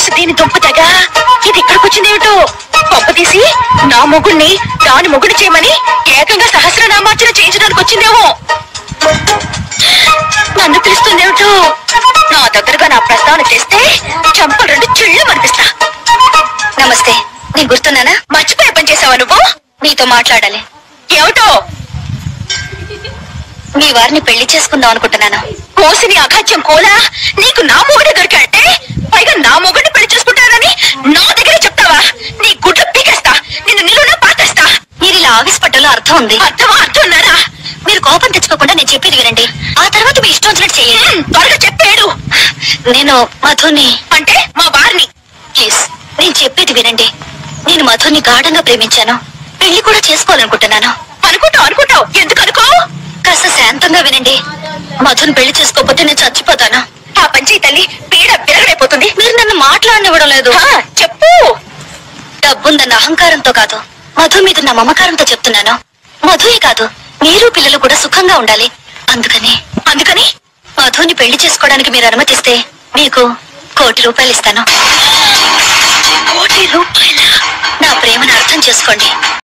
OC దీని దుంపతగా ఇది ఇక్కడికి వచ్చిందేమిటో? పంప తీసి నా మొగుడిని దాని మొగుడు చేయమని ఏకంగా సహస్రనామార్చన చేయించడానికి వచ్చిందేమో. నన్ను పిలుస్తుందేమిటో? నా దగ్గరగా నా ప్రస్తావన చేస్తే చంపలు రెండు చిళ్ళు మనిపిస్తా. నమస్తే, నేను గుర్తున్నానా? మర్చిపోయే పని చేసావా నువ్వు? నీతో మాట్లాడాలి. ఏమిటో? మీ వారిని పెళ్లి చేసుకుందాం అనుకుంటున్నాను. కోసిని అఘాత్యం కోలా, నీకు నా మొగుడే దొరికాడంటే పైగా నా మొగుడిని పెళ్లి చేసుకుంటానని నా దగ్గరే చెప్తావా? నీ గుడ్లు పీకేస్తా, నిన్ను నిలువునా పాటేస్తా. మీరు ఇలా ఆవేశపడ్డలో అర్థం ఉంది. అర్థమా? అర్థం ఉన్నారా? మీరు కోపం తెచ్చుకోకుండా నేను చెప్పేది వినండి, ఆ తర్వాత మీ ఇష్టం వచ్చినట్టు చేయండి. త్వరగా చెప్పేడు. నేను మధుని అంటే మా వారిని. ప్లీజ్ నేను చెప్పేది వినండి. నేను మధుని గాఢంగా ప్రేమించాను, పెళ్లి కూడా చేసుకోవాలనుకుంటున్నాను. అనుకుంటావు? ఎందుకు అనుకో? కాస్త శాంతంగా వినండి. మధుని పెళ్లి చేసుకోకపోతే నేను చచ్చిపోతాను. ఆ పంచి తల్లి పీడ విరగడైపోతుంది. మీరు నన్ను మాట్లాడనివ్వడం లేదు. చెప్పు. డబ్బుందన్న అహంకారంతో కాదు, మధు మీద నా మమకారంతో చెప్తున్నాను. మధుయే కాదు, మీరు పిల్లలు కూడా సుఖంగా ఉండాలి. అందుకని మధుని పెళ్లి చేసుకోవడానికి మీరు అనుమతిస్తే మీకు ₹1,00,00,000 ఇస్తాను. ₹1,00,00,000? నా ప్రేమను అర్థం చేసుకోండి.